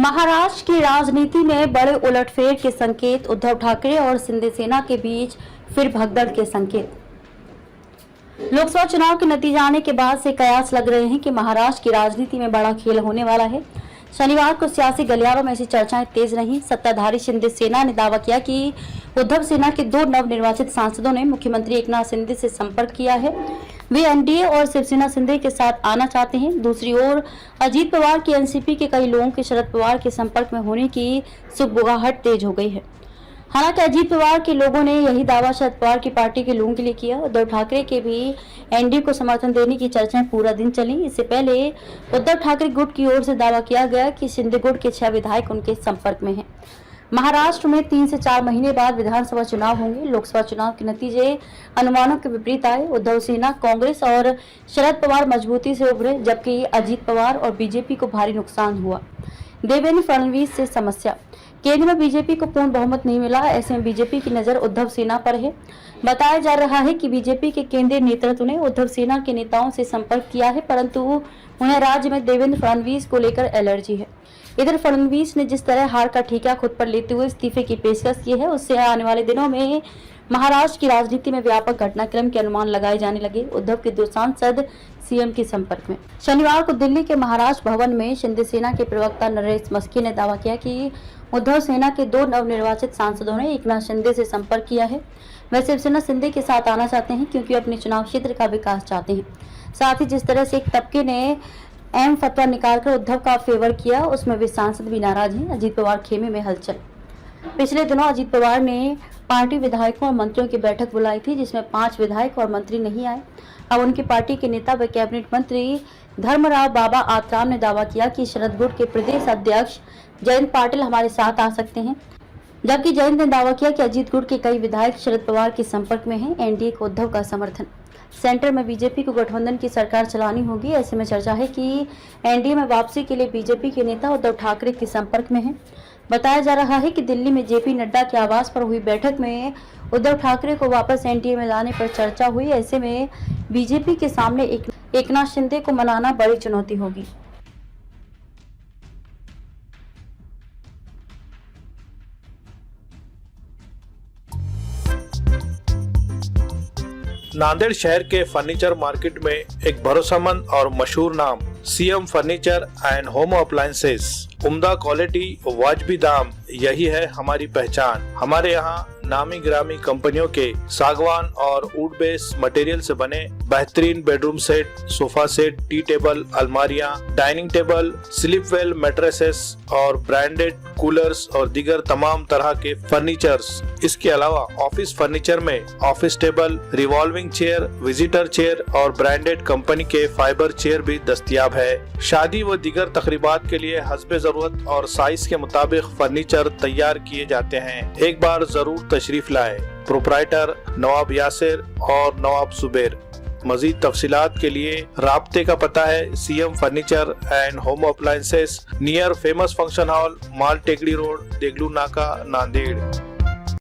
महाराष्ट्र की राजनीति में बड़े उलटफेर के संकेत। उद्धव ठाकरे और शिंदे सेना के बीच फिर भगदड़ के संकेत। लोकसभा चुनाव के नतीजे आने के बाद से कयास लग रहे हैं कि महाराष्ट्र की राजनीति में बड़ा खेल होने वाला है। शनिवार को सियासी गलियारों में ऐसी चर्चाएं तेज रहीं। सत्ताधारी शिंदे सेना ने दावा किया कि उद्धव सेना के 2 नवनिर्वाचित सांसदों ने मुख्यमंत्री एकनाथ शिंदे से संपर्क किया है। वे एनडीए और शिवसेना शिंदे के साथ आना चाहते हैं। दूसरी ओर अजीत पवार की एनसीपी के कई लोगों के शरद पवार के संपर्क में होने की सुगबुगाहट तेज हो गई है। हालांकि अजीत पवार के लोगों ने यही दावा शरद पवार की पार्टी के लोगों के लिए किया। उद्धव ठाकरे के भी एनडीए को समर्थन देने की चर्चाएं पूरा दिन चली। इससे पहले उद्धव ठाकरे गुट की ओर से दावा किया गया कि शिंदे गुट के 6 विधायक उनके संपर्क में हैं। महाराष्ट्र में 3 से 4 महीने बाद विधानसभा चुनाव होंगे। लोकसभा चुनाव के नतीजे अनुमानों के विपरीत आए। उद्धव सेना, कांग्रेस और शरद पवार मजबूती से उभरे, जबकि अजीत पवार और बीजेपी को भारी नुकसान हुआ। देवेंद्र फडणवीस से समस्या। केंद्र में बीजेपी को पूर्ण बहुमत नहीं मिला। ऐसे में बीजेपी की नजर उद्धव सेना पर है। बताया जा रहा है कि बीजेपी के केंद्रीय नेतृत्व ने उद्धव सेना के नेताओं से संपर्क किया है, परंतु उन्हें राज्य में देवेंद्र फडणवीस को लेकर एलर्जी है। इधर फडणवीस ने जिस तरह हार का ठेका खुद पर लेते हुए इस्तीफे की पेशकश की है, उससे आने वाले दिनों में महाराष्ट्र की राजनीति में व्यापक घटनाक्रम के अनुमान लगाए जाने लगे। उद्धव के 2 सांसद सीएम के संपर्क में। शनिवार को दिल्ली के महाराष्ट्र भवन में शिंदे सेना के प्रवक्ता नरेश मस्की ने दावा किया कि उद्धव सेना के 2 नवनिर्वाचित सांसदों ने एकनाथ शिंदे से संपर्क किया है। वे शिवसेना शिंदे के साथ आना चाहते हैं क्योंकि अपने चुनाव क्षेत्र का विकास चाहते हैं। साथ ही जिस तरह से एक तबके ने एम फतवा निकालकर उद्धव का फेवर किया, उसमें वे सांसद भी नाराज हैं। अजीत पवार खेमे में हलचल। पिछले दिनों अजीत पवार ने पार्टी विधायकों और मंत्रियों की बैठक बुलाई थी, जिसमें 5 विधायक और मंत्री नहीं आए। अब उनकी पार्टी के नेता व कैबिनेट मंत्री धर्मराव बाबा आत्राम ने दावा किया कि शरद गुट के प्रदेश अध्यक्ष जयंत पाटिल हमारे साथ आ सकते हैं, जबकि जयंत ने दावा किया कि अजीत गुट के कई विधायक शरद पवार के संपर्क में हैं। एनडीए को उद्धव का समर्थन। सेंटर में बीजेपी को गठबंधन की सरकार चलानी होगी। ऐसे में चर्चा है कि एनडीए में वापसी के लिए बीजेपी के नेता उद्धव ठाकरे के संपर्क में हैं। बताया जा रहा है कि दिल्ली में जेपी नड्डा के आवास पर हुई बैठक में उद्धव ठाकरे को वापस एनडीए में लाने पर चर्चा हुई। ऐसे में बीजेपी के सामने एकनाथ शिंदे को मनाना बड़ी चुनौती होगी। नांदेड़ शहर के फर्नीचर मार्केट में एक भरोसेमंद और मशहूर नाम CM furniture and home appliances. उम्दा क्वालिटी, वाजबी दाम, यही है हमारी पहचान। हमारे यहाँ नामी ग्रामी कंपनियों के सागवान और वुड बेस मटेरियल से बने बेहतरीन bedroom set, sofa set, tea table, अलमारियां, dining table, sleep well mattresses और ब्रांडेड कूलर्स और दीगर तमाम तरह के फर्नीचर्स। इसके अलावा ऑफिस फर्नीचर में office table, revolving chair, visitor chair और ब्रांडेड कंपनी के फाइबर चेयर भी दस्तयाब है। शादी व दीगर तकरीबात के लिए हस्बे जरूरत और साइज के मुताबिक फर्नीचर तैयार किए जाते हैं। एक बार जरूर तशरीफ लाए। प्रोप्राइटर नवाब यासिर और नवाब सुबेर। मजीद तफसीलात के लिए राब्ते का पता है CM furniture and home appliances, near famous function hall, Mal Tekdi road, Deglur नाका, नांदेड़।